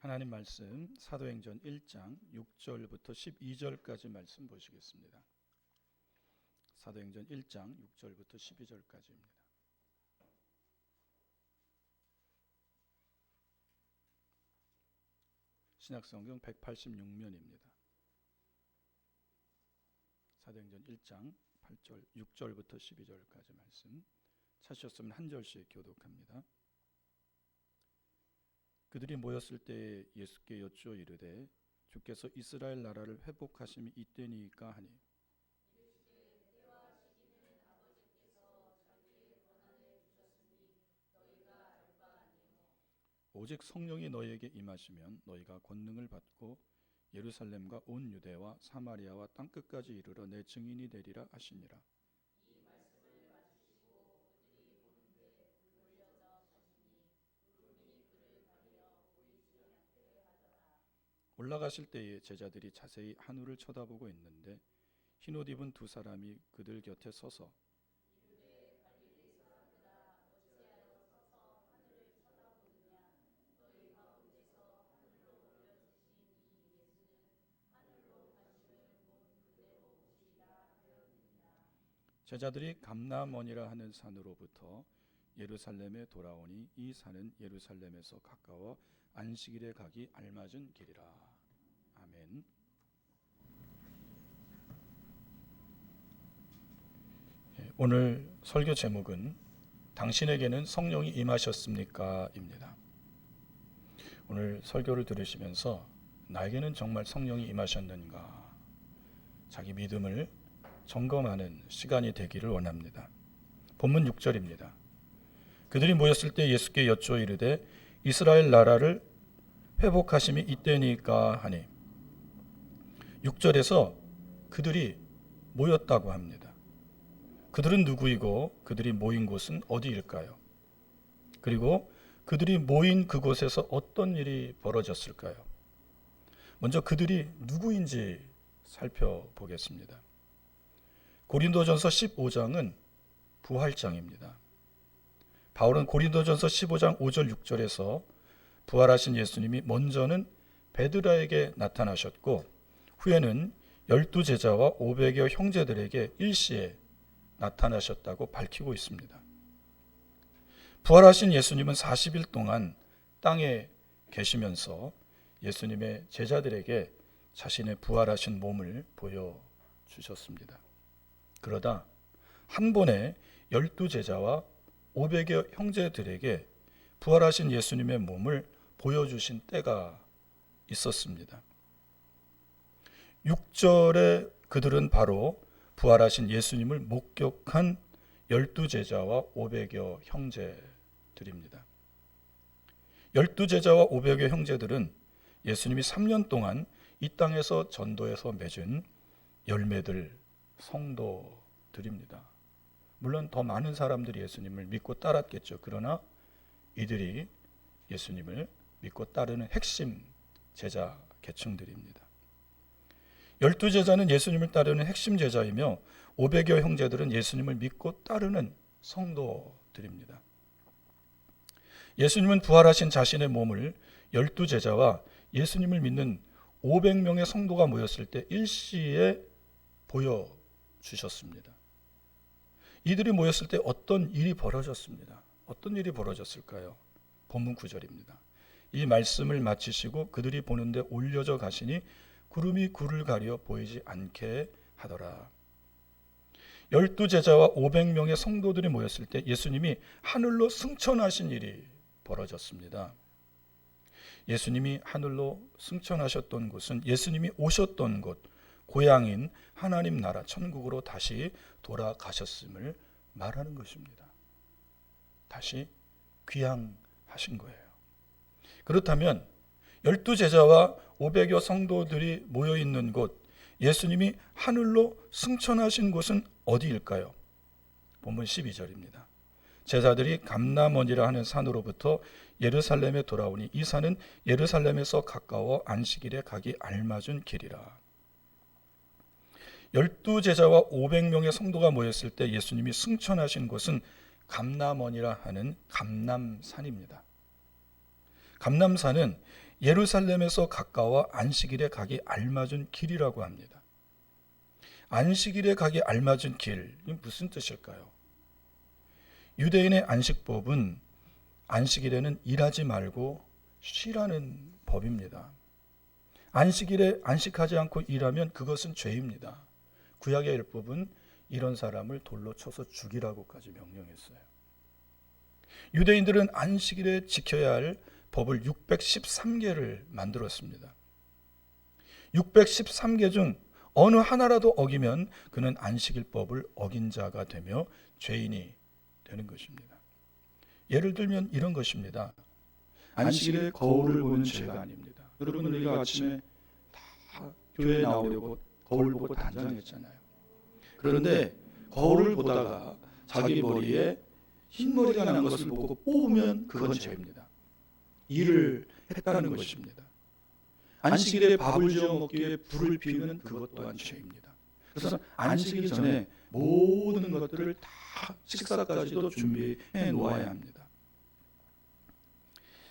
하나님 말씀 사도행전 1장 6절부터 12절까지 말씀 보시겠습니다. 사도행전 1장 6절부터 12절까지입니다. 신약성경 186면입니다. 사도행전 1장 8절 6절부터 12절까지 말씀 찾으셨으면 한 절씩 교독합니다. 그들이 모였을 때 예수께 여쭈어 이르되 주께서 이스라엘 나라를 회복하심이 이때니까 하니 오직 성령이 너희에게 임하시면 너희가 권능을 받고 예루살렘과 온 유대와 사마리아와 땅끝까지 이르러 내 증인이 되리라 하시니라. 올라가실 때에 제자들이 자세히 하늘을 쳐다보고 있는데 흰옷 입은 두 사람이 그들 곁에 서서 제자들이 감람원이라 하는 산으로부터 예루살렘에 돌아오니 이 산은 예루살렘에서 가까워 안식일에 가기 알맞은 길이라. 아멘. 오늘 설교 제목은 당신에게는 성령이 임하셨습니까? 입니다. 오늘 설교를 들으시면서 나에게는 정말 성령이 임하셨는가? 자기 믿음을 점검하는 시간이 되기를 원합니다. 본문 6절입니다. 그들이 모였을 때 예수께 여쭈어 이르되 이스라엘 나라를 회복하심이 이때니까 하니 6절에서 그들이 모였다고 합니다. 그들은 누구이고 그들이 모인 곳은 어디일까요? 그리고 그들이 모인 그곳에서 어떤 일이 벌어졌을까요? 먼저 그들이 누구인지 살펴보겠습니다. 고린도전서 15장은 부활장입니다. 바울은 고린도전서 15장 5절 6절에서 부활하신 예수님이 먼저는 베드로에게 나타나셨고 후에는 12제자와 500여 형제들에게 일시에 나타나셨다고 밝히고 있습니다. 부활하신 예수님은 40일 동안 땅에 계시면서 예수님의 제자들에게 자신의 부활하신 몸을 보여주셨습니다. 그러다 한 번에 12제자와 500여 형제들에게 부활하신 예수님의 몸을 보여주신 때가 있었습니다. 6절에 그들은 바로 부활하신 예수님을 목격한 12제자와 500여 형제들입니다. 12제자와 500여 형제들은 예수님이 3년 동안 이 땅에서 전도해서 맺은 열매들, 성도들입니다. 물론 더 많은 사람들이 예수님을 믿고 따랐겠죠. 그러나 이들이 예수님을 믿고 따르는 핵심 제자 계층들입니다. 12제자는 예수님을 따르는 핵심 제자이며 500여 형제들은 예수님을 믿고 따르는 성도들입니다. 예수님은 부활하신 자신의 몸을 12제자와 예수님을 믿는 500명의 성도가 모였을 때 일시에 보여주셨습니다. 이들이 모였을 때 어떤 일이 벌어졌습니다. 어떤 일이 벌어졌을까요? 본문 9절입니다. 이 말씀을 마치시고 그들이 보는데 올려져 가시니 구름이 굴을 가려 보이지 않게 하더라. 12제자와 500명의 성도들이 모였을 때 예수님이 하늘로 승천하신 일이 벌어졌습니다. 예수님이 하늘로 승천하셨던 곳은 예수님이 오셨던 곳, 고향인 하나님 나라 천국으로 다시 돌아가셨음을 말하는 것입니다. 다시 귀향하신 거예요. 그렇다면 12제자와 500여 성도들이 모여있는 곳, 예수님이 하늘로 승천하신 곳은 어디일까요? 본문 12절입니다. 제자들이 감람원이라 하는 산으로부터 예루살렘에 돌아오니 이 산은 예루살렘에서 가까워 안식일에 가기 알맞은 길이라. 12제자와 500명의 성도가 모였을 때 예수님이 승천하신 곳은 감람원이라 하는 감람산입니다. 감람산은 예루살렘에서 가까워 안식일에 가기 알맞은 길이라고 합니다. 안식일에 가기 알맞은 길, 이 무슨 뜻일까요? 유대인의 안식법은 안식일에는 일하지 말고 쉬라는 법입니다. 안식일에 안식하지 않고 일하면 그것은 죄입니다. 구약의 율법은 이런 사람을 돌로 쳐서 죽이라고까지 명령했어요. 유대인들은 안식일에 지켜야 할 법을 613개를 만들었습니다. 613개 중 어느 하나라도 어기면 그는 안식일법을 어긴 자가 되며 죄인이 되는 것입니다. 예를 들면 이런 것입니다. 안식일에 거울을 보는 죄가 아닙니다. 여러분, 우리가 아침에 다 교회에 나오려고 거울 보고 단장했잖아요. 그런데 거울을 보다가 자기 머리에 흰머리가 난 것을 보고 뽑으면 그건 죄입니다. 일을 했다는 것입니다. 안식일에 밥을 지어 먹기 위해 불을 피우면 그것 또한 죄입니다. 그래서 안식일 전에 모든 것들을 다 식사까지도 준비해 놓아야 합니다.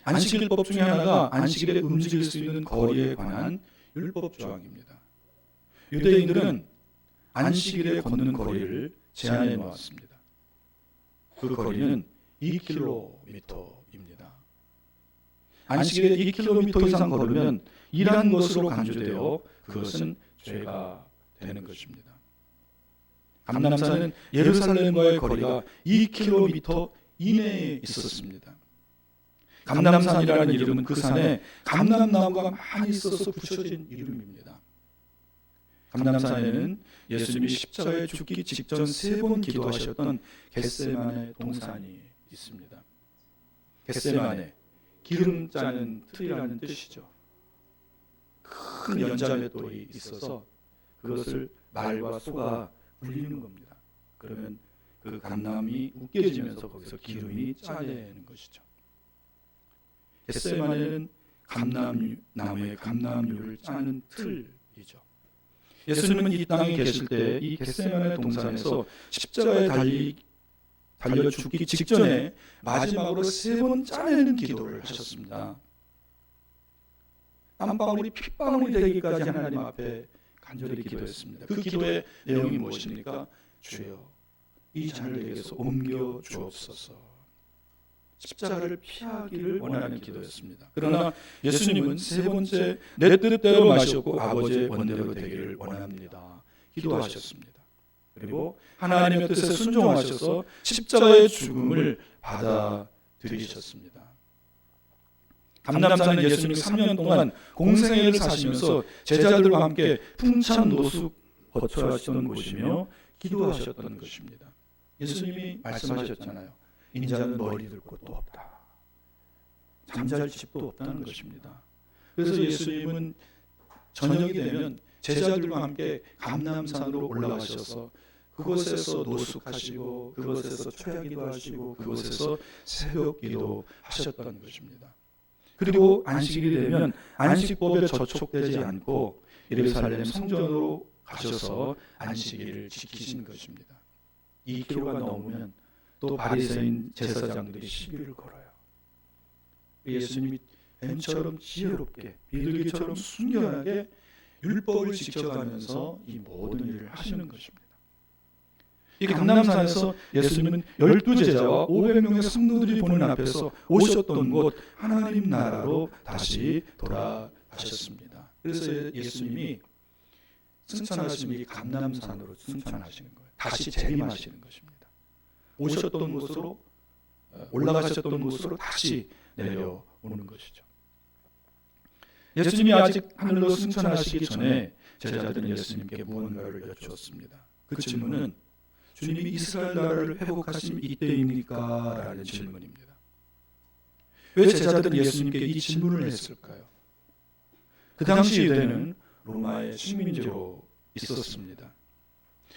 안식일법 중에 하나가 안식일에 움직일 수 있는 거리에 관한 율법 조항입니다. 유대인들은 안식일에 걷는 거리를 제한해 놓았습니다. 그 거리는 2km입니다. 안식일에 2km 이상 걸으면 일한 것으로 간주되어 그것은 죄가 되는 것입니다. 감람산은 예루살렘과의 거리가 2km 이내에 있었습니다. 감람산이라는 이름은 그 산에 감람나무가 많이 있어서 붙여진 이름입니다. 감람산에는 예수님이 십자가에 죽기 직전 3번 기도하셨던 겟세마네 동산이 있습니다. 겟세마네, 기름 짜는 틀이라는 뜻이죠. 큰 연자맷돌이 있어서 그것을 말과 소가 물리는 겁니다. 그러면 그 감람이 으깨지면서 거기서 기름이 짜내는 것이죠. 겟세마네는 감람나무의 감람류를 짜는 틀이죠. 예수님은 이 땅에 계실 때 이 겟세마네 동산에서 십자가에 달려 죽기 직전에 마지막으로 3번 짜내는 기도를 하셨습니다. 땀방울이 핏방울이 되기까지 하나님 앞에 간절히 기도했습니다. 그 기도의 내용이 무엇입니까? 주여, 이 잔을 내게서 옮겨 주옵소서. 십자가를 피하기를 원하는 기도였습니다. 그러나 예수님은 3번째 내 뜻대로 마셨고 아버지의 원대로 되기를 원합니다. 기도하셨습니다. 그리고 하나님의 뜻에 순종하셔서 십자가의 죽음을 받아들이셨습니다. 감람산은 예수님이 3년 동안 공생애를 사시면서 제자들과 함께 풍찬 노숙 거처하시던 곳이며 기도하셨던 것입니다. 예수님이 말씀하셨잖아요. 인자는 머리 둘 곳도 없다. 잠잘 집도 없다는 것입니다. 그래서 예수님은 저녁이 되면 제자들과 함께 감람산으로 올라가셔서 그곳에서 노숙하시고 그곳에서 초야기도 하시고 그곳에서 새벽기도 하셨던 것입니다. 그리고 안식일이 되면 안식법에 저촉되지 않고 예루살렘 성전으로 가셔서 안식일을 지키신 것입니다. 2km가 넘으면 또 바리새인 제사장들이 시비를 걸어요. 예수님이 뱀처럼 지혜롭게 비둘기처럼 순결하게 율법을 지켜가면서 이 모든 일을 하시는 것입니다. 이 감람산에서 예수님은 12제자와 500명의 성도들이 보는 앞에서 오셨던 곳 하나님 나라로 다시 돌아가셨습니다. 그래서 예수님이 승천하시는 이 감람산으로 승천하시는 거예요. 다시 재림하시는 것입니다. 오셨던 곳으로 올라가셨던 곳으로 다시 내려오는 것이죠. 예수님이 아직 하늘로 승천하시기 전에 제자들은 예수님께 무언가를 여쭈었습니다. 그 질문은 주님이 이스라엘 나라를 회복하심 이때입니까? 라는 질문입니다. 왜 제자들은 예수님께 이 질문을 했을까요? 그 당시 유대는 로마의 식민지로 있었습니다.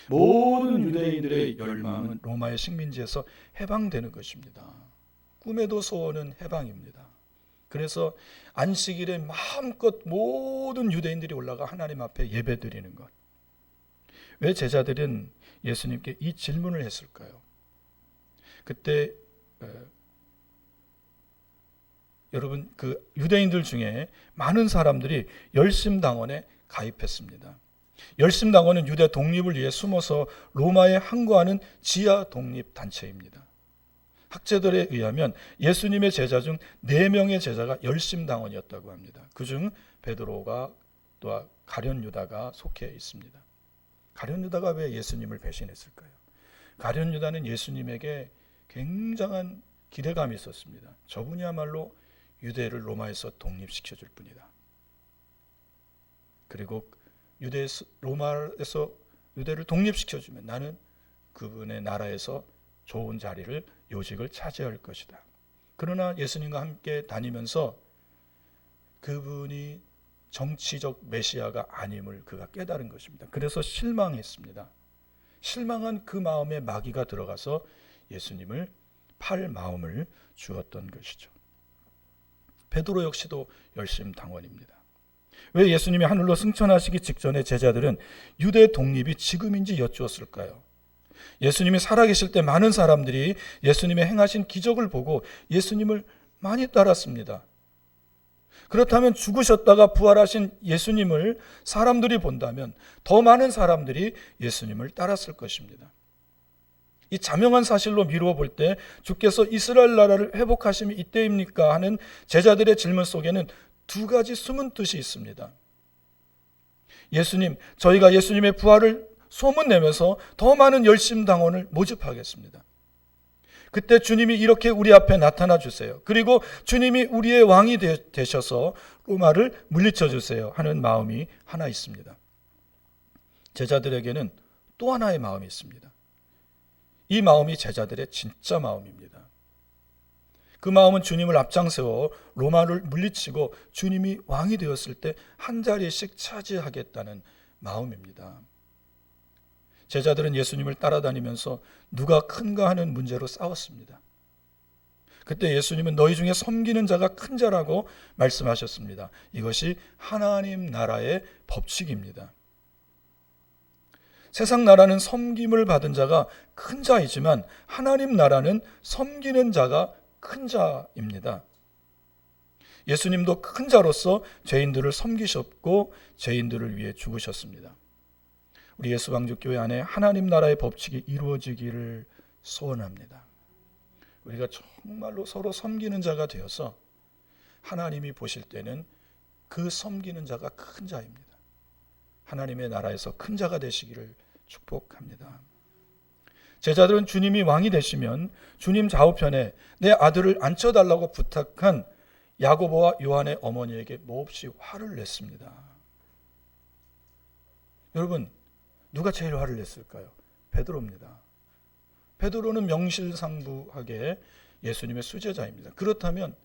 모든 유대인들의 열망은 로마의 식민지에서 해방되는 것입니다. 꿈에도 소원은 해방입니다. 그래서 안식일에 마음껏 모든 유대인들이 올라가 하나님 앞에 예배드리는 것. 왜 제자들은 예수님께 이 질문을 했을까요? 그때 여러분, 그 유대인들 중에 많은 사람들이 열심당원에 가입했습니다. 열심당원은 유대 독립을 위해 숨어서 로마에 항거하는 지하 독립 단체입니다. 학자들에 의하면 예수님의 제자 중 4명의 제자가 열심당원이었다고 합니다. 그중 베드로가 또 가룟 유다가 속해 있습니다. 가룟 유다가 왜 예수님을 배신했을까요? 가룟 유다는 예수님에게 굉장한 기대감이 있었습니다. 저분이야말로 유대를 로마에서 독립시켜 줄 분이다. 그리고 로마에서 유대를 독립시켜 주면 나는 그분의 나라에서 좋은 자리를, 요직을 차지할 것이다. 그러나 예수님과 함께 다니면서 그분이 정치적 메시아가 아님을 그가 깨달은 것입니다. 그래서 실망했습니다. 실망한 그 마음에 마귀가 들어가서 예수님을 팔 마음을 주었던 것이죠. 베드로 역시도 열심당원입니다. 왜 예수님이 하늘로 승천하시기 직전에 제자들은 유대 독립이 지금인지 여쭈었을까요? 예수님이 살아계실 때 많은 사람들이 예수님의 행하신 기적을 보고 예수님을 많이 따랐습니다. 그렇다면 죽으셨다가 부활하신 예수님을 사람들이 본다면 더 많은 사람들이 예수님을 따랐을 것입니다. 이 자명한 사실로 미루어 볼 때 주께서 이스라엘 나라를 회복하심이 이때입니까? 하는 제자들의 질문 속에는 2가지 숨은 뜻이 있습니다. 예수님, 저희가 예수님의 부활을 소문내면서 더 많은 열심당원을 모집하겠습니다. 그때 주님이 이렇게 우리 앞에 나타나 주세요. 그리고 주님이 우리의 왕이 되셔서 로마를 물리쳐 주세요 하는 마음이 하나 있습니다. 제자들에게는 또 하나의 마음이 있습니다. 이 마음이 제자들의 진짜 마음입니다. 그 마음은 주님을 앞장세워 로마를 물리치고 주님이 왕이 되었을 때 한 자리씩 차지하겠다는 마음입니다. 제자들은 예수님을 따라다니면서 누가 큰가 하는 문제로 싸웠습니다. 그때 예수님은 너희 중에 섬기는 자가 큰 자라고 말씀하셨습니다. 이것이 하나님 나라의 법칙입니다. 세상 나라는 섬김을 받은 자가 큰 자이지만 하나님 나라는 섬기는 자가 큰 자입니다. 예수님도 큰 자로서 죄인들을 섬기셨고 죄인들을 위해 죽으셨습니다. 우리 예수방주교회 안에 하나님 나라의 법칙이 이루어지기를 소원합니다. 우리가 정말로 서로 섬기는 자가 되어서 하나님이 보실 때는 그 섬기는 자가 큰 자입니다. 하나님의 나라에서 큰 자가 되시기를 축복합니다. 제자들은 주님이 왕이 되시면 주님 좌우편에 내 아들을 앉혀달라고 부탁한 야고보와 요한의 어머니에게 몹시 화를 냈습니다. 여러분, 누가 제일 화를 냈을까요? 베드로입니다. 베드로는 명실상부하게 예수님의 수제자입니다. 그렇다면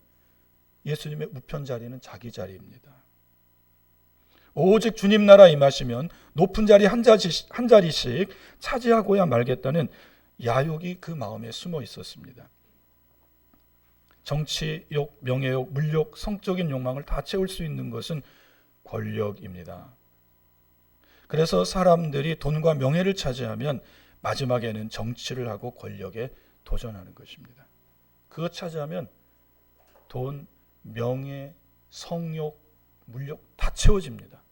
예수님의 우편 자리는 자기 자리입니다. 오직 주님 나라 임하시면 높은 자리 한 자리씩 차지하고야 말겠다는 야욕이 그 마음에 숨어 있었습니다. 정치욕, 명예욕, 물욕, 성적인 욕망을 다 채울 수 있는 것은 권력입니다. 그래서 사람들이 돈과 명예를 차지하면 마지막에는 정치를 하고 권력에 도전하는 것입니다. 그거 차지하면 돈, 명예, 성욕, 물욕 다 채워집니다.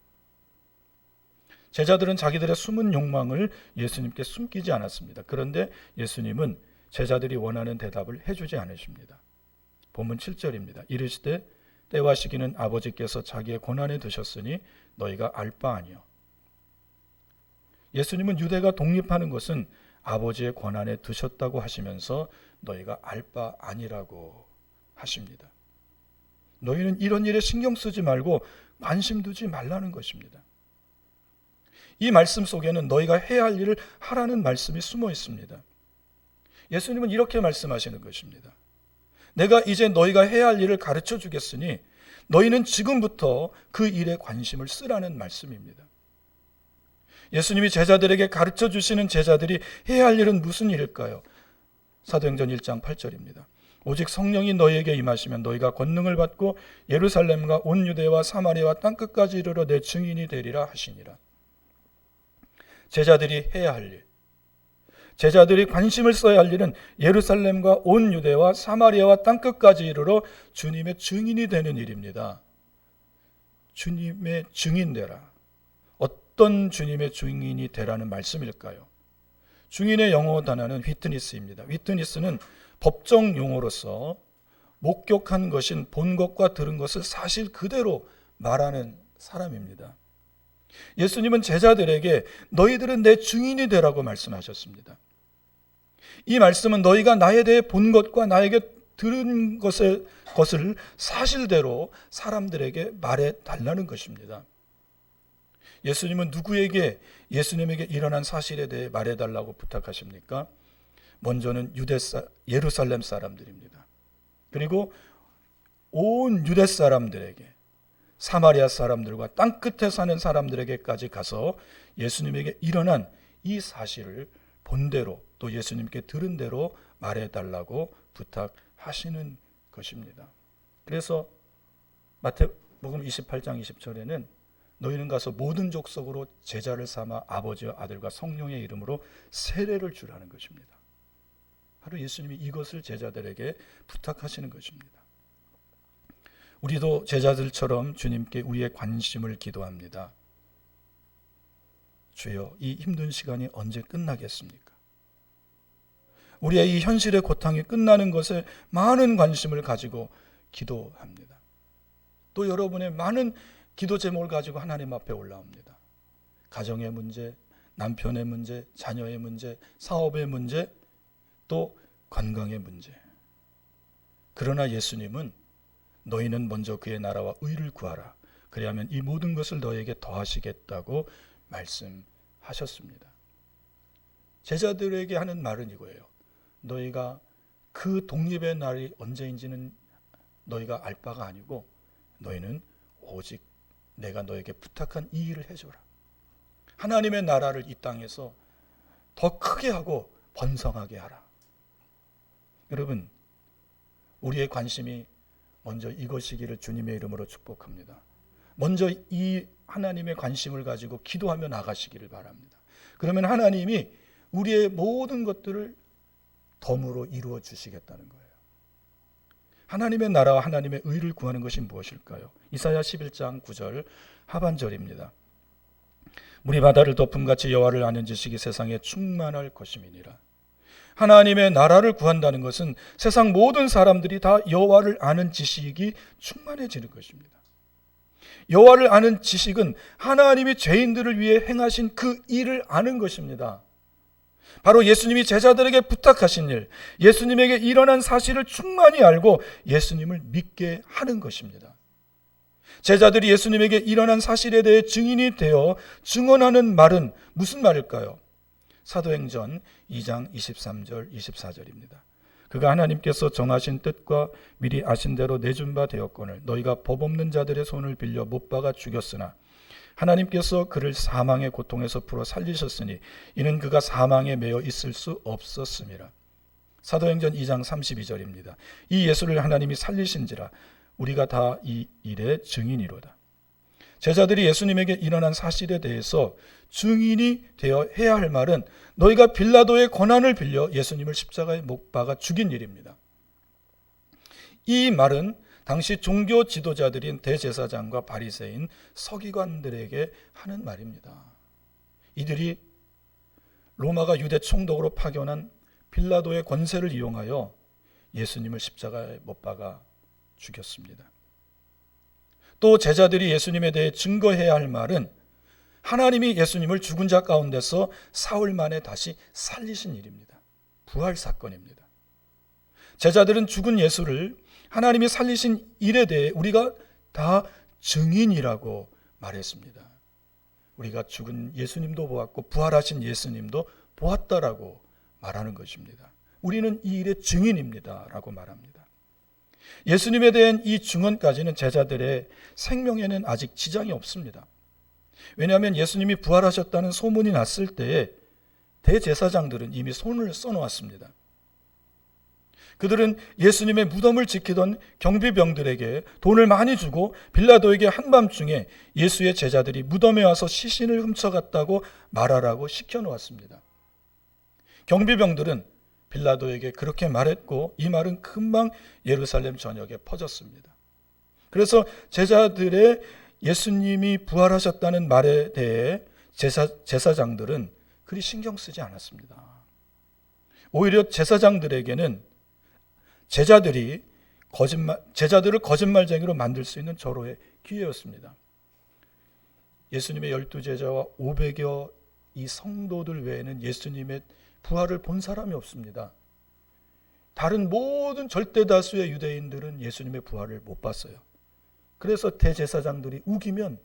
제자들은 자기들의 숨은 욕망을 예수님께 숨기지 않았습니다. 그런데 예수님은 제자들이 원하는 대답을 해주지 않으십니다. 본문 7절입니다. 이르시되 때와 시기는 아버지께서 자기의 권한에 두셨으니 너희가 알 바 아니요. 예수님은 유대가 독립하는 것은 아버지의 권한에 두셨다고 하시면서 너희가 알 바 아니라고 하십니다. 너희는 이런 일에 신경 쓰지 말고 관심 두지 말라는 것입니다. 이 말씀 속에는 너희가 해야 할 일을 하라는 말씀이 숨어 있습니다. 예수님은 이렇게 말씀하시는 것입니다. 내가 이제 너희가 해야 할 일을 가르쳐 주겠으니 너희는 지금부터 그 일에 관심을 쓰라는 말씀입니다. 예수님이 제자들에게 가르쳐 주시는 제자들이 해야 할 일은 무슨 일일까요? 사도행전 1장 8절입니다. 오직 성령이 너희에게 임하시면 너희가 권능을 받고 예루살렘과 온 유대와 사마리아와 땅끝까지 이르러 내 증인이 되리라 하시니라. 제자들이 해야 할 일, 제자들이 관심을 써야 할 일은 예루살렘과 온 유대와 사마리아와 땅끝까지 이르러 주님의 증인이 되는 일입니다. 주님의 증인 되라. 어떤 주님의 증인이 되라는 말씀일까요? 증인의 영어 단어는 위트니스입니다. 위트니스는 법정 용어로서 목격한 것인 본 것과 들은 것을 사실 그대로 말하는 사람입니다. 예수님은 제자들에게 너희들은 내 증인이 되라고 말씀하셨습니다. 이 말씀은 너희가 나에 대해 본 것과 나에게 들은 것을 사실대로 사람들에게 말해 달라는 것입니다. 예수님은 누구에게 예수님에게 일어난 사실에 대해 말해 달라고 부탁하십니까? 먼저는 예루살렘 사람들입니다. 그리고 온 유대 사람들에게, 사마리아 사람들과 땅끝에 사는 사람들에게까지 가서 예수님에게 일어난 이 사실을 본대로 또 예수님께 들은 대로 말해달라고 부탁하시는 것입니다. 그래서 마태복음 28장 20절에는 너희는 가서 모든 족속으로 제자를 삼아 아버지와 아들과 성령의 이름으로 세례를 주라는 것입니다. 바로 예수님이 이것을 제자들에게 부탁하시는 것입니다. 우리도 제자들처럼 주님께 우리의 관심을 기도합니다. 주여, 이 힘든 시간이 언제 끝나겠습니까? 우리의 이 현실의 고통이 끝나는 것에 많은 관심을 가지고 기도합니다. 또 여러분의 많은 기도 제목을 가지고 하나님 앞에 올라옵니다. 가정의 문제, 남편의 문제, 자녀의 문제, 사업의 문제, 또 건강의 문제. 그러나 예수님은 너희는 먼저 그의 나라와 의를 구하라. 그리하면 이 모든 것을 너희에게 더하시겠다고 말씀하셨습니다. 제자들에게 하는 말은 이거예요. 너희가 그 독립의 날이 언제인지는 너희가 알 바가 아니고 너희는 오직 내가 너에게 부탁한 이 일을 해줘라. 하나님의 나라를 이 땅에서 더 크게 하고 번성하게 하라. 여러분, 우리의 관심이 먼저 이것이기를 주님의 이름으로 축복합니다. 먼저 이 하나님의 관심을 가지고 기도하며 나가시기를 바랍니다. 그러면 하나님이 우리의 모든 것들을 덤으로 이루어 주시겠다는 거예요. 하나님의 나라와 하나님의 의를 구하는 것이 무엇일까요? 이사야 11장 9절 하반절입니다. 물이 바다를 덮음같이 여호와를 아는 지식이 세상에 충만할 것임이니라. 하나님의 나라를 구한다는 것은 세상 모든 사람들이 다 여호와를 아는 지식이 충만해지는 것입니다. 여호와를 아는 지식은 하나님이 죄인들을 위해 행하신 그 일을 아는 것입니다. 바로 예수님이 제자들에게 부탁하신 일, 예수님에게 일어난 사실을 충만히 알고 예수님을 믿게 하는 것입니다. 제자들이 예수님에게 일어난 사실에 대해 증인이 되어 증언하는 말은 무슨 말일까요? 사도행전 2장 23절 24절입니다. 그가 하나님께서 정하신 뜻과 미리 아신 대로 내준 바 되었거늘 너희가 법 없는 자들의 손을 빌려 못 박아 죽였으나 하나님께서 그를 사망의 고통에서 풀어 살리셨으니 이는 그가 사망에 매여 있을 수 없었음이라. 사도행전 2장 32절입니다. 이 예수를 하나님이 살리신지라 우리가 다 이 일의 증인이로다. 제자들이 예수님에게 일어난 사실에 대해서 증인이 되어 해야 할 말은 너희가 빌라도의 권한을 빌려 예수님을 십자가에 못 박아 죽인 일입니다. 이 말은 당시 종교 지도자들인 대제사장과 바리새인 서기관들에게 하는 말입니다. 이들이 로마가 유대 총독으로 파견한 빌라도의 권세를 이용하여 예수님을 십자가에 못 박아 죽였습니다. 또 제자들이 예수님에 대해 증거해야 할 말은 하나님이 예수님을 죽은 자 가운데서 사흘 만에 다시 살리신 일입니다. 부활 사건입니다. 제자들은 죽은 예수를 하나님이 살리신 일에 대해 우리가 다 증인이라고 말했습니다. 우리가 죽은 예수님도 보았고 부활하신 예수님도 보았다라고 말하는 것입니다. 우리는 이 일의 증인입니다 라고 말합니다. 예수님에 대한 이 증언까지는 제자들의 생명에는 아직 지장이 없습니다. 왜냐하면 예수님이 부활하셨다는 소문이 났을 때에 대제사장들은 이미 손을 써놓았습니다. 그들은 예수님의 무덤을 지키던 경비병들에게 돈을 많이 주고 빌라도에게 한밤중에 예수의 제자들이 무덤에 와서 시신을 훔쳐갔다고 말하라고 시켜놓았습니다. 경비병들은 빌라도에게 그렇게 말했고 이 말은 금방 예루살렘 전역에 퍼졌습니다. 그래서 제자들의 예수님이 부활하셨다는 말에 대해 제사장들은 그리 신경 쓰지 않았습니다. 오히려 제사장들에게는 제자들을 거짓말쟁이로 만들 수 있는 절호의 기회였습니다. 예수님의 12제자와 500여 이 성도들 외에는 예수님의 부활을 본 사람이 없습니다. 다른 모든 절대 다수의 유대인들은 예수님의 부활을 못 봤어요. 그래서 대제사장들이 우기면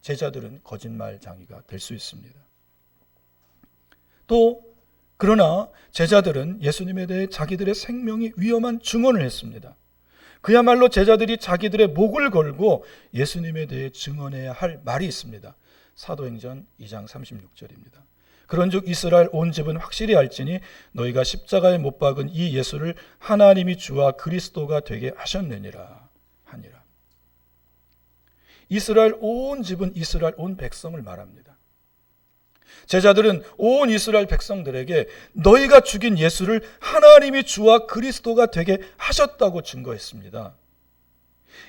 제자들은 거짓말쟁이가 될 수 있습니다. 또 그러나 제자들은 예수님에 대해 자기들의 생명이 위험한 증언을 했습니다. 그야말로 제자들이 자기들의 목을 걸고 예수님에 대해 증언해야 할 말이 있습니다. 사도행전 2장 36절입니다. 그런즉 이스라엘 온 집은 확실히 알지니 너희가 십자가에 못 박은 이 예수를 하나님이 주와 그리스도가 되게 하셨느니라 하니라. 이스라엘 온 집은 이스라엘 온 백성을 말합니다. 제자들은 온 이스라엘 백성들에게 너희가 죽인 예수를 하나님이 주와 그리스도가 되게 하셨다고 증거했습니다.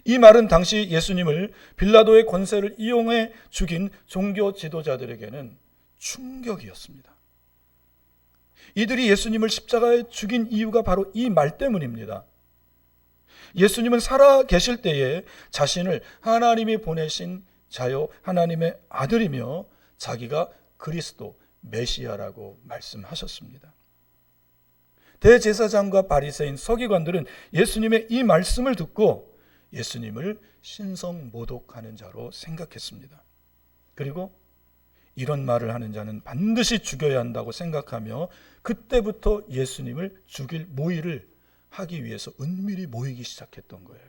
이 말은 당시 예수님을 빌라도의 권세를 이용해 죽인 종교 지도자들에게는 충격이었습니다. 이들이 예수님을 십자가에 죽인 이유가 바로 이 말 때문입니다. 예수님은 살아 계실 때에 자신을 하나님이 보내신 자요 하나님의 아들이며 자기가 그리스도 메시아라고 말씀하셨습니다. 대제사장과 바리새인 서기관들은 예수님의 이 말씀을 듣고 예수님을 신성모독하는 자로 생각했습니다. 그리고 이런 말을 하는 자는 반드시 죽여야 한다고 생각하며 그때부터 예수님을 죽일 모의를 하기 위해서 은밀히 모이기 시작했던 거예요.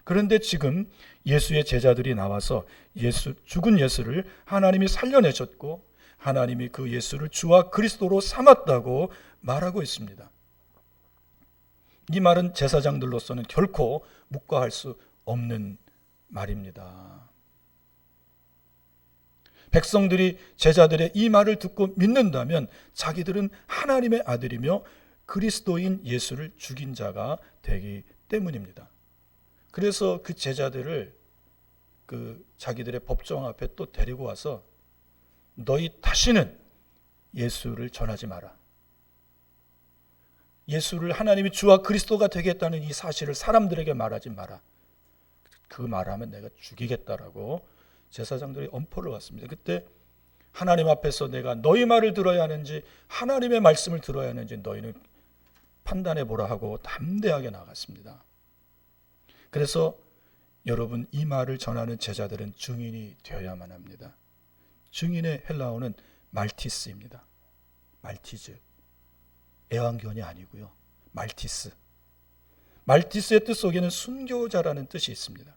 그런데 지금 예수의 제자들이 나와서 죽은 예수를 하나님이 살려내셨고 하나님이 그 예수를 주와 그리스도로 삼았다고 말하고 있습니다. 이 말은 제사장들로서는 결코 묵과할 수 없는 말입니다. 백성들이 제자들의 이 말을 듣고 믿는다면 자기들은 하나님의 아들이며 그리스도인 예수를 죽인 자가 되기 때문입니다. 그래서 그 제자들을 자기들의 법정 앞에 또 데리고 와서 너희 다시는 예수를 전하지 마라. 예수를 하나님이 주와 그리스도가 되겠다는 이 사실을 사람들에게 말하지 마라. 그 말하면 내가 죽이겠다라고 제사장들이 엄포를 왔습니다. 그때 하나님 앞에서 내가 너희 말을 들어야 하는지 하나님의 말씀을 들어야 하는지 너희는 판단해 보라 하고 담대하게 나갔습니다. 그래서 여러분 이 말을 전하는 제자들은 증인이 되어야만 합니다. 증인의 헬라어는 말티스입니다. 말티즈. 애완견이 아니고요. 말티스. 말티스의 뜻 속에는 순교자라는 뜻이 있습니다.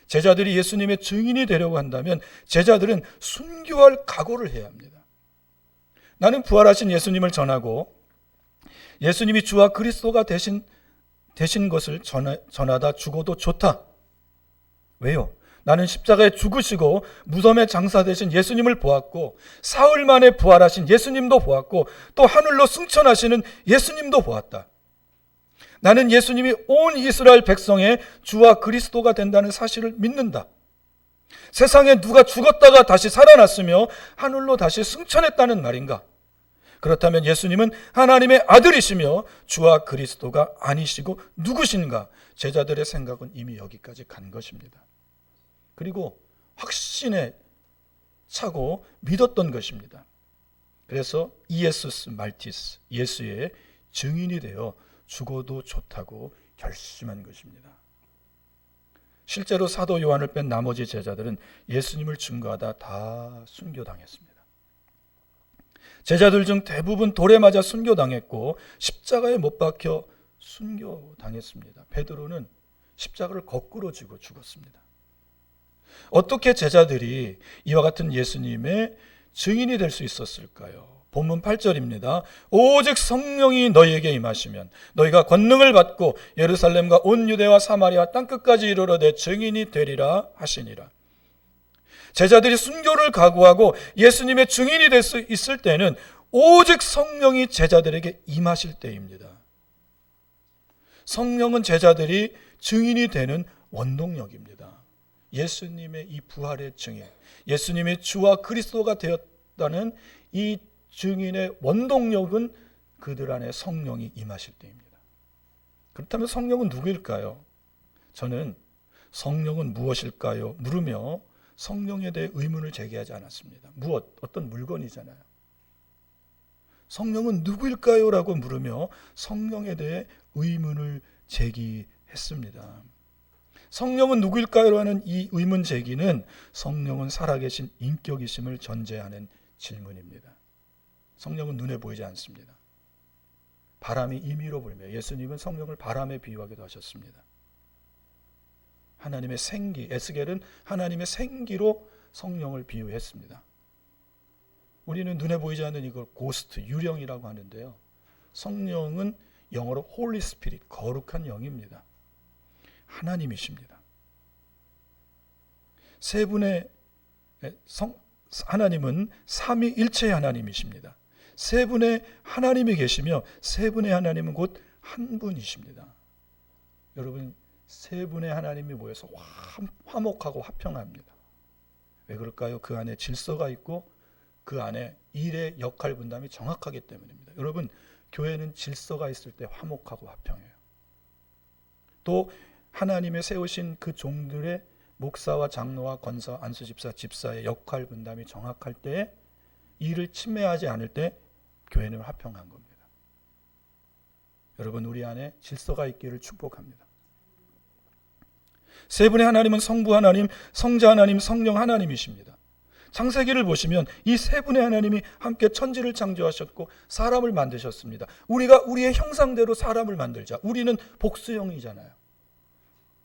제자들이 예수님의 증인이 되려고 한다면 제자들은 순교할 각오를 해야 합니다. 나는 부활하신 예수님을 전하고 예수님이 주와 그리스도가 되신 것을 전하다 죽어도 좋다. 왜요? 나는 십자가에 죽으시고 무덤에 장사되신 예수님을 보았고 사흘 만에 부활하신 예수님도 보았고 또 하늘로 승천하시는 예수님도 보았다. 나는 예수님이 온 이스라엘 백성의 주와 그리스도가 된다는 사실을 믿는다. 세상에 누가 죽었다가 다시 살아났으며 하늘로 다시 승천했다는 말인가? 그렇다면 예수님은 하나님의 아들이시며 주와 그리스도가 아니시고 누구신가? 제자들의 생각은 이미 여기까지 간 것입니다. 그리고 확신에 차고 믿었던 것입니다. 그래서 이에수스 말티스, 예수의 증인이 되어 죽어도 좋다고 결심한 것입니다. 실제로 사도 요한을 뺀 나머지 제자들은 예수님을 증거하다 다 순교당했습니다. 제자들 중 대부분 돌에 맞아 순교당했고 십자가에 못 박혀 순교당했습니다. 베드로는 십자가를 거꾸로 쥐고 죽었습니다. 어떻게 제자들이 이와 같은 예수님의 증인이 될 수 있었을까요? 본문 8절입니다. 오직 성령이 너희에게 임하시면 너희가 권능을 받고 예루살렘과 온 유대와 사마리아 땅끝까지 이르러 내 증인이 되리라 하시니라. 제자들이 순교를 각오하고 예수님의 증인이 될 수 있을 때는 오직 성령이 제자들에게 임하실 때입니다. 성령은 제자들이 증인이 되는 원동력입니다. 예수님의 이 부활의 증인, 예수님의 주와 그리스도가 되었다는 이 증인의 원동력은 그들 안에 성령이 임하실 때입니다. 그렇다면 성령은 누구일까요? 저는 성령은 무엇일까요? 물으며 성령에 대해 의문을 제기하지 않았습니다. 어떤 물건이잖아요. 성령은 누구일까요? 라고 물으며 성령에 대해 의문을 제기했습니다. 성령은 누구일까요? 하는 이 의문 제기는 성령은 살아계신 인격이심을 전제하는 질문입니다. 성령은 눈에 보이지 않습니다. 바람이 임의로 불며 예수님은 성령을 바람에 비유하기도 하셨습니다. 하나님의 생기, 에스겔은 하나님의 생기로 성령을 비유했습니다. 우리는 눈에 보이지 않는 이걸 고스트, 유령이라고 하는데요. 성령은 영어로 홀리 스피릿, 거룩한 영입니다. 하나님이십니다. 세 분의 하나님은 삼위일체의 하나님이십니다. 세 분의 하나님이 계시며 세 분의 하나님은 곧 한 분이십니다. 여러분, 세 분의 하나님이 모여서 화목하고 화평합니다. 왜 그럴까요? 그 안에 질서가 있고 그 안에 일의 역할 분담이 정확하기 때문입니다. 여러분, 교회는 질서가 있을 때 화목하고 화평해요. 또 하나님의 세우신 그 종들의 목사와 장로와 권사, 안수집사, 집사의 역할 분담이 정확할 때, 일을 침해하지 않을 때 교회는 화평한 겁니다. 여러분, 우리 안에 질서가 있기를 축복합니다. 세 분의 하나님은 성부 하나님, 성자 하나님, 성령 하나님이십니다. 창세기를 보시면 이 세 분의 하나님이 함께 천지를 창조하셨고 사람을 만드셨습니다. 우리가 우리의 형상대로 사람을 만들자. 우리는 복수형이잖아요.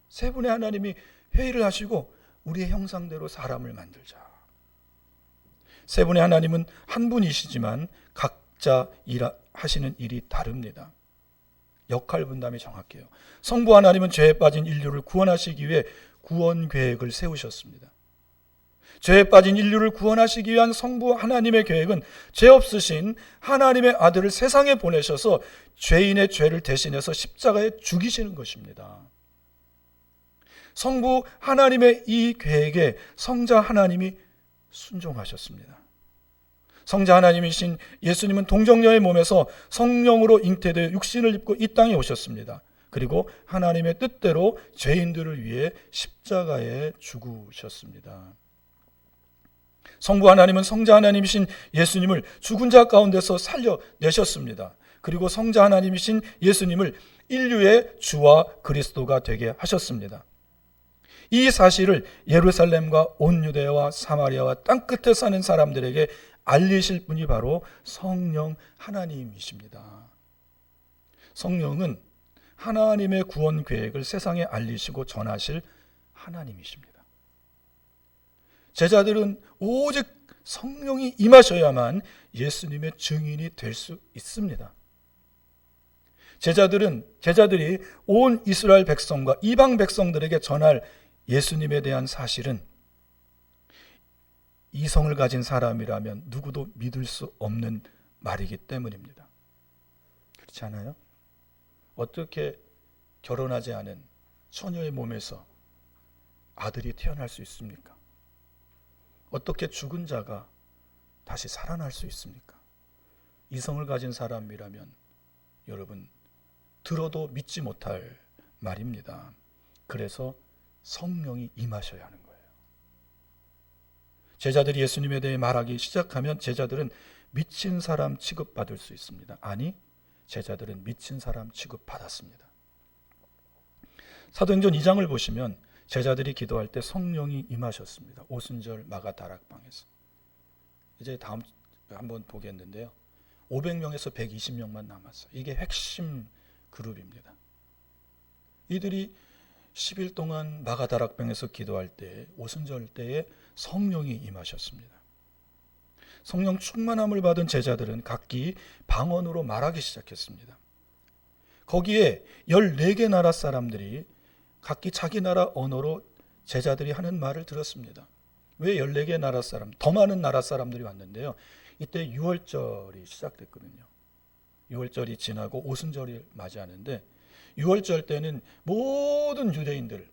세 분의 하나님이 회의를 하시고 우리의 형상대로 사람을 만들자. 세 분의 하나님은 한 분이시지만 각자 하시는 일이 다릅니다. 역할 분담이 정확해요. 성부 하나님은 죄에 빠진 인류를 구원하시기 위해 구원 계획을 세우셨습니다. 죄에 빠진 인류를 구원하시기 위한 성부 하나님의 계획은 죄 없으신 하나님의 아들을 세상에 보내셔서 죄인의 죄를 대신해서 십자가에 죽이시는 것입니다. 성부 하나님의 이 계획에 성자 하나님이 순종하셨습니다. 성자 하나님이신 예수님은 동정녀의 몸에서 성령으로 잉태되어 육신을 입고 이 땅에 오셨습니다. 그리고 하나님의 뜻대로 죄인들을 위해 십자가에 죽으셨습니다. 성부 하나님은 성자 하나님이신 예수님을 죽은 자 가운데서 살려내셨습니다. 그리고 성자 하나님이신 예수님을 인류의 주와 그리스도가 되게 하셨습니다. 이 사실을 예루살렘과 온 유대와 사마리아와 땅끝에 사는 사람들에게 알리실 분이 바로 성령 하나님이십니다. 성령은 하나님의 구원 계획을 세상에 알리시고 전하실 하나님이십니다. 제자들은 오직 성령이 임하셔야만 예수님의 증인이 될 수 있습니다. 제자들이 온 이스라엘 백성과 이방 백성들에게 전할 예수님에 대한 사실은 이성을 가진 사람이라면 누구도 믿을 수 없는 말이기 때문입니다. 그렇지 않아요? 어떻게 결혼하지 않은 처녀의 몸에서 아들이 태어날 수 있습니까? 어떻게 죽은 자가 다시 살아날 수 있습니까? 이성을 가진 사람이라면 여러분, 들어도 믿지 못할 말입니다. 그래서 성령이 임하셔야 하는 거예요. 제자들이 예수님에 대해 말하기 시작하면 제자들은 미친 사람 취급받을 수 있습니다. 아니, 제자들은 미친 사람 취급받았습니다. 사도행전 2장을 보시면 제자들이 기도할 때 성령이 임하셨습니다. 오순절 마가다락방에서. 이제 다음 한번 보겠는데요. 500명에서 120명만 남았어요. 이게 핵심 그룹입니다. 이들이 10일 동안 마가다락방에서 기도할 때, 오순절 때에 성령이 임하셨습니다. 성령 충만함을 받은 제자들은 각기 방언으로 말하기 시작했습니다. 거기에 14개 나라 사람들이 각기 자기 나라 언어로 제자들이 하는 말을 들었습니다. 왜 14개 나라 사람, 더 많은 나라 사람들이 왔는데요. 이때 유월절이 시작됐거든요. 유월절이 지나고 오순절을 맞이하는데, 유월절 때는 모든 유대인들,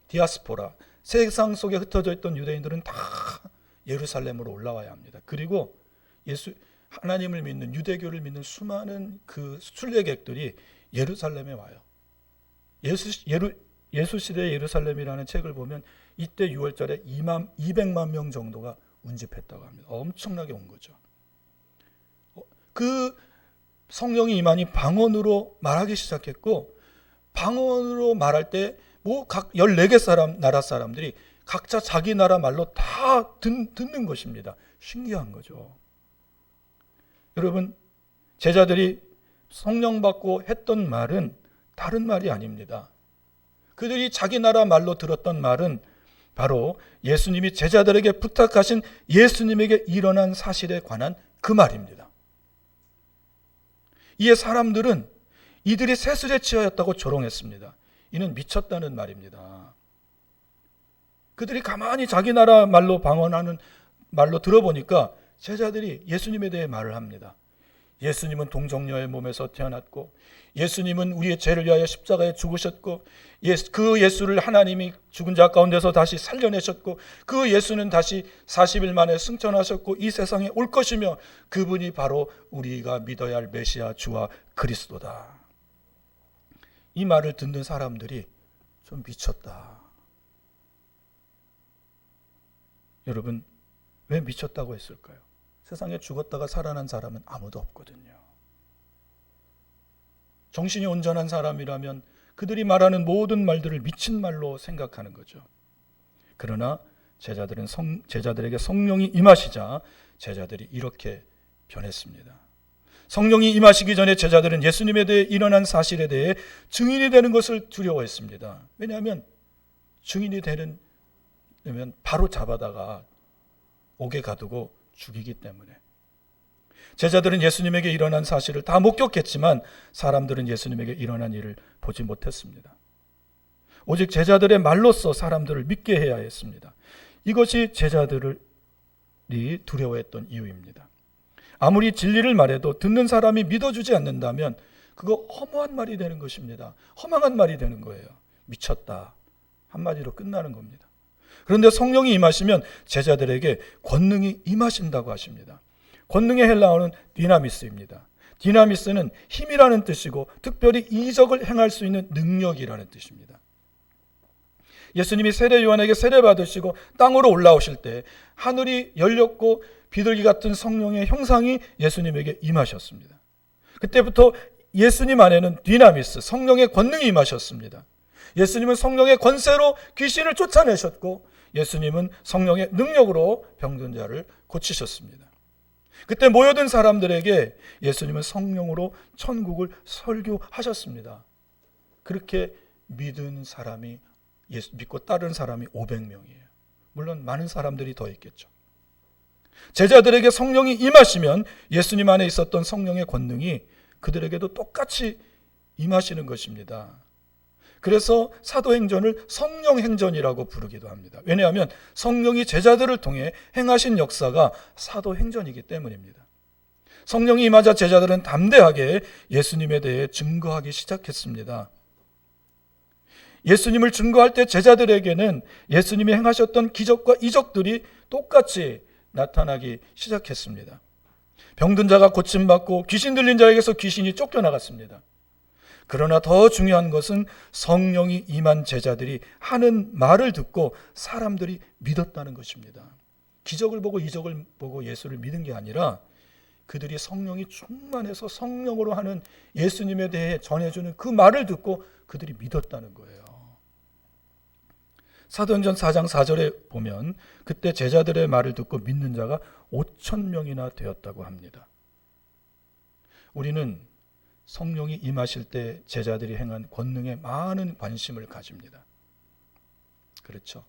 디아스포라, 세상 속에 흩어져 있던 유대인들은 다 예루살렘으로 올라와야 합니다. 그리고 하나님을 믿는, 유대교를 믿는 수많은 그 순례객들이 예루살렘에 와요. 예수 시대의 예루살렘이라는 책을 보면 이때 6월절에 200만 명 정도가 운집했다고 합니다. 엄청나게 온 거죠. 그 성령이 임하니 방언으로 말하기 시작했고, 방언으로 말할 때 각 14개 나라 사람들이 각자 자기 나라 말로 다 듣는 것입니다. 신기한 거죠. 여러분, 제자들이 성령 받고 했던 말은 다른 말이 아닙니다. 그들이 자기 나라 말로 들었던 말은 바로 예수님이 제자들에게 부탁하신 예수님에게 일어난 사실에 관한 그 말입니다. 이에 사람들은 이들이 세술에 취하였다고 조롱했습니다. 이는 미쳤다는 말입니다. 그들이 가만히 자기 나라 말로 방언하는 말로 들어보니까 제자들이 예수님에 대해 말을 합니다. 예수님은 동정녀의 몸에서 태어났고, 예수님은 우리의 죄를 위하여 십자가에 죽으셨고, 그 예수를 하나님이 죽은 자 가운데서 다시 살려내셨고, 그 예수는 다시 40일 만에 승천하셨고 이 세상에 올 것이며, 그분이 바로 우리가 믿어야 할 메시아 주와 그리스도다. 이 말을 듣는 사람들이 좀 미쳤다. 여러분, 왜 미쳤다고 했을까요? 세상에 죽었다가 살아난 사람은 아무도 없거든요. 정신이 온전한 사람이라면 그들이 말하는 모든 말들을 미친 말로 생각하는 거죠. 그러나 제자들에게 성령이 임하시자 제자들이 이렇게 변했습니다. 성령이 임하시기 전에 제자들은 예수님에 대해 일어난 사실에 대해 증인이 되는 것을 두려워했습니다. 왜냐하면 증인이 되면 바로 잡아다가 옥에 가두고 죽이기 때문에. 제자들은 예수님에게 일어난 사실을 다 목격했지만 사람들은 예수님에게 일어난 일을 보지 못했습니다. 오직 제자들의 말로써 사람들을 믿게 해야 했습니다. 이것이 제자들이 두려워했던 이유입니다. 아무리 진리를 말해도 듣는 사람이 믿어주지 않는다면 그거 허무한 말이 되는 것입니다. 허망한 말이 되는 거예요. 미쳤다 한마디로 끝나는 겁니다. 그런데 성령이 임하시면 제자들에게 권능이 임하신다고 하십니다. 권능의 헬라어는 디나미스입니다. 디나미스는 힘이라는 뜻이고 특별히 이적을 행할 수 있는 능력이라는 뜻입니다. 예수님이 세례 요한에게 세례 받으시고 땅으로 올라오실 때 하늘이 열렸고 비둘기 같은 성령의 형상이 예수님에게 임하셨습니다. 그때부터 예수님 안에는 디나미스, 성령의 권능이 임하셨습니다. 예수님은 성령의 권세로 귀신을 쫓아내셨고 예수님은 성령의 능력으로 병든 자를 고치셨습니다. 그때 모여든 사람들에게 예수님은 성령으로 천국을 설교하셨습니다. 그렇게 믿고 따른 사람이 500명이에요. 물론 많은 사람들이 더 있겠죠. 제자들에게 성령이 임하시면 예수님 안에 있었던 성령의 권능이 그들에게도 똑같이 임하시는 것입니다. 그래서 사도행전을 성령행전이라고 부르기도 합니다. 왜냐하면 성령이 제자들을 통해 행하신 역사가 사도행전이기 때문입니다. 성령이 임하자 제자들은 담대하게 예수님에 대해 증거하기 시작했습니다. 예수님을 증거할 때 제자들에게는 예수님이 행하셨던 기적과 이적들이 똑같이 나타나기 시작했습니다. 병든 자가 고침받고 귀신 들린 자에게서 귀신이 쫓겨나갔습니다. 그러나 더 중요한 것은 성령이 임한 제자들이 하는 말을 듣고 사람들이 믿었다는 것입니다. 기적을 보고 이적을 보고 예수를 믿은 게 아니라 그들이 성령이 충만해서 성령으로 하는 예수님에 대해 전해주는 그 말을 듣고 그들이 믿었다는 거예요. 사도행전 4장 4절에 보면 그때 제자들의 말을 듣고 믿는 자가 5,000명이나 되었다고 합니다. 우리는 성령이 임하실 때 제자들이 행한 권능에 많은 관심을 가집니다. 그렇죠?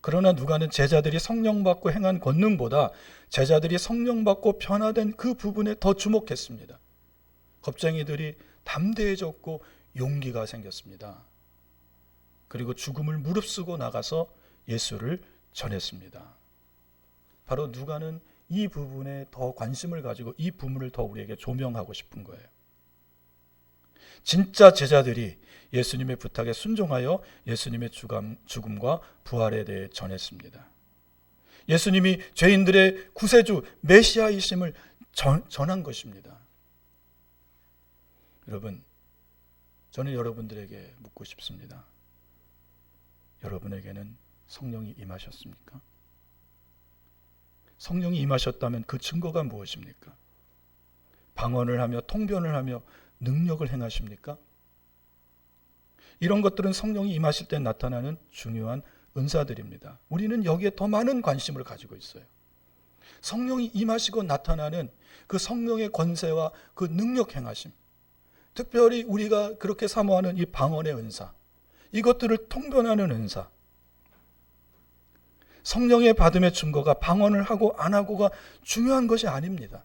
그러나 누가는 제자들이 성령 받고 행한 권능보다 제자들이 성령 받고 변화된 그 부분에 더 주목했습니다. 겁쟁이들이 담대해졌고 용기가 생겼습니다. 그리고 죽음을 무릅쓰고 나가서 예수를 전했습니다. 바로 누가는 이 부분에 더 관심을 가지고 이 부분을 더 우리에게 조명하고 싶은 거예요. 진짜 제자들이 예수님의 부탁에 순종하여 예수님의 죽음과 부활에 대해 전했습니다. 예수님이 죄인들의 구세주 메시아이심을 전한 것입니다. 여러분, 저는 여러분들에게 묻고 싶습니다. 여러분에게는 성령이 임하셨습니까? 성령이 임하셨다면 그 증거가 무엇입니까? 방언을 하며 통변을 하며 능력을 행하십니까? 이런 것들은 성령이 임하실 때 나타나는 중요한 은사들입니다. 우리는 여기에 더 많은 관심을 가지고 있어요. 성령이 임하시고 나타나는 그 성령의 권세와 그 능력 행하심, 특별히 우리가 그렇게 사모하는 이 방언의 은사, 이것들을 통변하는 은사, 성령의 받음의 증거가 방언을 하고 안 하고가 중요한 것이 아닙니다.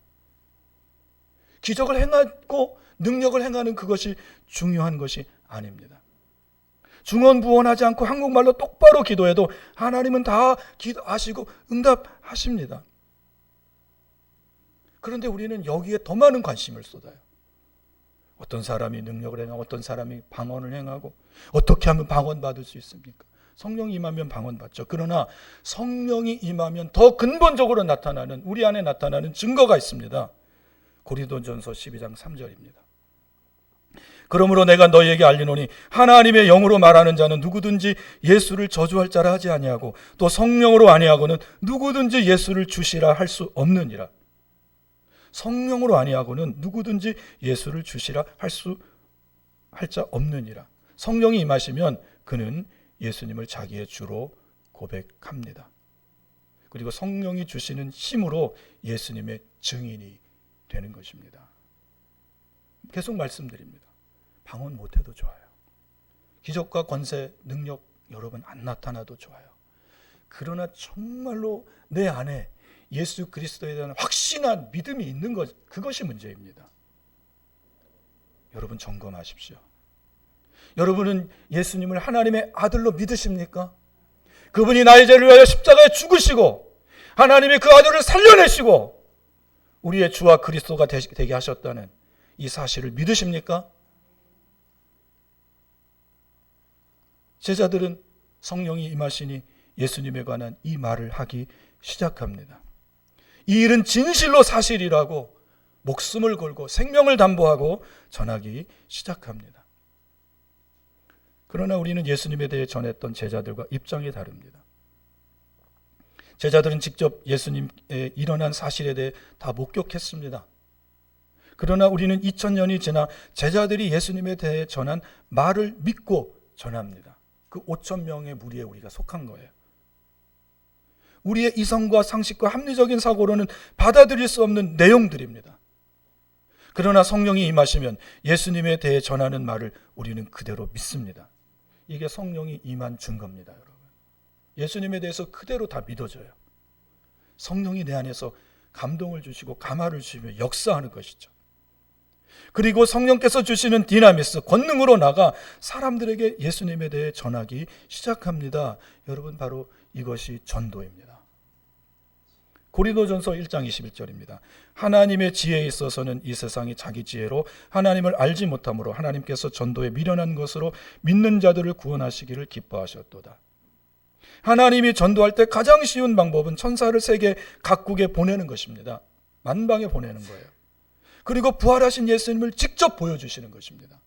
기적을 행하고 능력을 행하는 그것이 중요한 것이 아닙니다. 중언부언하지 않고 한국말로 똑바로 기도해도 하나님은 다 기도하시고 응답하십니다. 그런데 우리는 여기에 더 많은 관심을 쏟아요. 어떤 사람이 능력을 행하고 어떤 사람이 방언을 행하고 어떻게 하면 방언 받을 수 있습니까? 성령이 임하면 방언 받죠. 그러나 성령이 임하면 더 근본적으로 나타나는, 우리 안에 나타나는 증거가 있습니다. 고린도전서 12장 3절입니다. 그러므로 내가 너희에게 알리노니 하나님의 영으로 말하는 자는 누구든지 예수를 저주할 자라 하지 아니하고 또 성령으로 아니하고는 누구든지 예수를 주시라 할 수 없느니라. 성령으로 아니하고는 누구든지 예수를 주시라 할 자 없느니라. 성령이 임하시면 그는 예수님을 자기의 주로 고백합니다. 그리고 성령이 주시는 힘으로 예수님의 증인이 되는 것입니다. 계속 말씀드립니다. 방언 못해도 좋아요. 기적과 권세, 능력 여러분 안 나타나도 좋아요. 그러나 정말로 내 안에 예수 그리스도에 대한 확신한 믿음이 있는 것, 그것이 문제입니다. 여러분 점검하십시오. 여러분은 예수님을 하나님의 아들로 믿으십니까? 그분이 나의 죄를 위하여 십자가에 죽으시고 하나님이 그 아들을 살려내시고 우리의 주와 그리스도가 되게 하셨다는 이 사실을 믿으십니까? 제자들은 성령이 임하시니 예수님에 관한 이 말을 하기 시작합니다. 이 일은 진실로 사실이라고 목숨을 걸고 생명을 담보하고 전하기 시작합니다. 그러나 우리는 예수님에 대해 전했던 제자들과 입장이 다릅니다. 제자들은 직접 예수님의 일어난 사실에 대해 다 목격했습니다. 그러나 우리는 2000년이 지나 제자들이 예수님에 대해 전한 말을 믿고 전합니다. 그 5,000명의 무리에 우리가 속한 거예요. 우리의 이성과 상식과 합리적인 사고로는 받아들일 수 없는 내용들입니다. 그러나 성령이 임하시면 예수님에 대해 전하는 말을 우리는 그대로 믿습니다. 이게 성령이 임한 증거입니다, 여러분. 예수님에 대해서 그대로 다 믿어져요. 성령이 내 안에서 감동을 주시고 감화를 주시며 역사하는 것이죠. 그리고 성령께서 주시는 디나미스, 권능으로 나가 사람들에게 예수님에 대해 전하기 시작합니다. 여러분, 바로 이것이 전도입니다. 고린도전서 1장 21절입니다. 하나님의 지혜에 있어서는 이 세상이 자기 지혜로 하나님을 알지 못하므로 하나님께서 전도에 미련한 것으로 믿는 자들을 구원하시기를 기뻐하셨도다. 하나님이 전도할 때 가장 쉬운 방법은 천사를 세계 각국에 보내는 것입니다. 만방에 보내는 거예요. 그리고 부활하신 예수님을 직접 보여주시는 것입니다.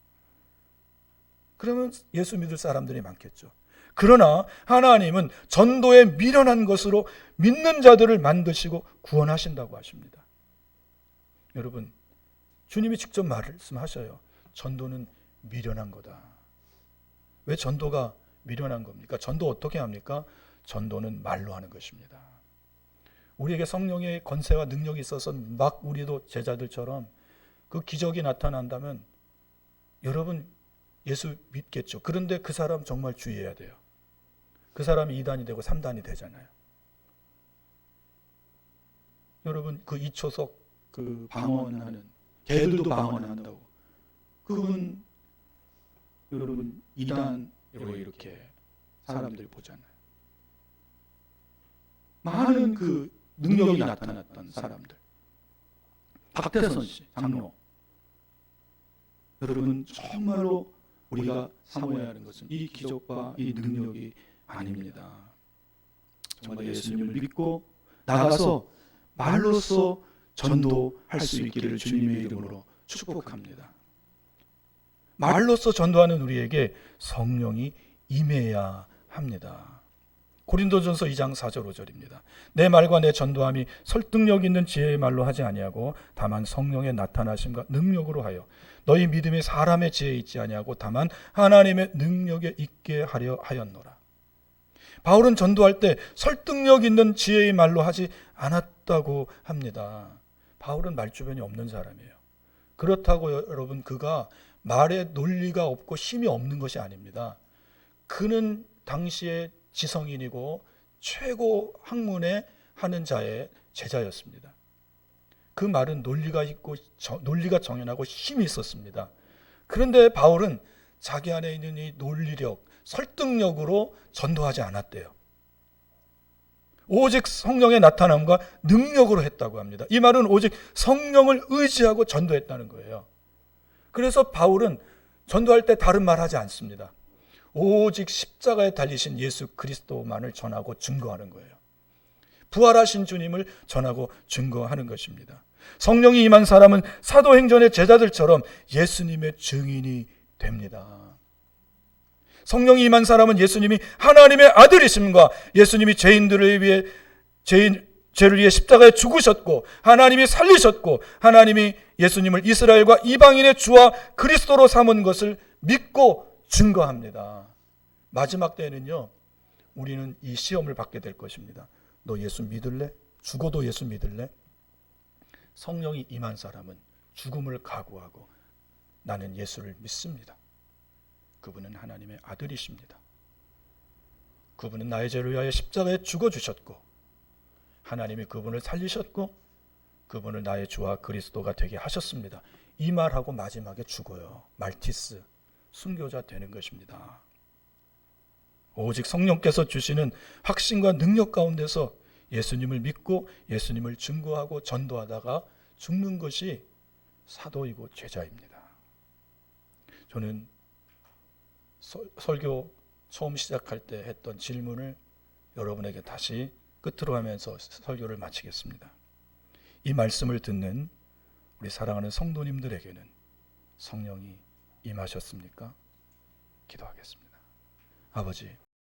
그러면 예수 믿을 사람들이 많겠죠. 그러나 하나님은 전도에 미련한 것으로 믿는 자들을 만드시고 구원하신다고 하십니다. 여러분, 주님이 직접 말씀하셔요. 전도는 미련한 거다. 왜 전도가 미련한 겁니까? 전도 어떻게 합니까? 전도는 말로 하는 것입니다. 우리에게 성령의 권세와 능력이 있어서 막 우리도 제자들처럼 그 기적이 나타난다면 여러분 예수 믿겠죠. 그런데 그 사람 정말 주의해야 돼요. 그 사람이 2단이 되고 3단이 되잖아요. 여러분 그 2초석 그 방언하는 개들도 방언한다고. 그분 여러분 2단으로 이렇게 사람들이 보잖아요. 많은 그 능력이 나타났던 사람들, 박태선 씨, 장로. 여러분, 정말로 우리가 사모해야 하는 것은 이 기적과 이 능력이 아닙니다. 정말 예수님을 믿고 나가서 말로써 전도할 수 있기를 주님의 이름으로 축복합니다. 말로써 전도하는 우리에게 성령이 임해야 합니다. 고린도전서 2장 4절 5절입니다. 내 말과 내 전도함이 설득력 있는 지혜의 말로 하지 아니하고 다만 성령의 나타나심과 능력으로 하여 너희 믿음이 사람의 지혜에 있지 아니하고 다만 하나님의 능력에 있게 하려 하였노라. 바울은 전도할 때 설득력 있는 지혜의 말로 하지 않았다고 합니다. 바울은 말주변이 없는 사람이에요. 그렇다고 여러분, 그가 말에 논리가 없고 힘이 없는 것이 아닙니다. 그는 당시에 지성인이고 최고 학문에 하는 자의 제자였습니다. 그 말은 논리가 있고 논리가 정연하고 힘이 있었습니다. 그런데 바울은 자기 안에 있는 이 논리력, 설득력으로 전도하지 않았대요. 오직 성령의 나타남과 능력으로 했다고 합니다. 이 말은 오직 성령을 의지하고 전도했다는 거예요. 그래서 바울은 전도할 때 다른 말 하지 않습니다. 오직 십자가에 달리신 예수 그리스도만을 전하고 증거하는 거예요. 부활하신 주님을 전하고 증거하는 것입니다. 성령이 임한 사람은 사도행전의 제자들처럼 예수님의 증인이 됩니다. 성령이 임한 사람은 예수님이 하나님의 아들이심과 예수님이 죄를 위해 십자가에 죽으셨고 하나님이 살리셨고 하나님이 예수님을 이스라엘과 이방인의 주와 그리스도로 삼은 것을 믿고 증거합니다. 마지막 때에는요, 우리는 이 시험을 받게 될 것입니다. 너 예수 믿을래? 죽어도 예수 믿을래? 성령이 임한 사람은 죽음을 각오하고 나는 예수를 믿습니다. 그분은 하나님의 아들이십니다. 그분은 나의 죄를 위하여 십자가에 죽어주셨고 하나님이 그분을 살리셨고 그분을 나의 주와 그리스도가 되게 하셨습니다. 이 말하고 마지막에 죽어요. 말티스, 순교자 되는 것입니다. 오직 성령께서 주시는 확신과 능력 가운데서 예수님을 믿고 예수님을 증거하고 전도하다가 죽는 것이 사도이고 제자입니다. 저는 설교 처음 시작할 때 했던 질문을 여러분에게 다시 끝으로 하면서 설교를 마치겠습니다. 이 말씀을 듣는 우리 사랑하는 성도님들에게는 성령이 임하셨습니까? 기도하겠습니다. 아버지,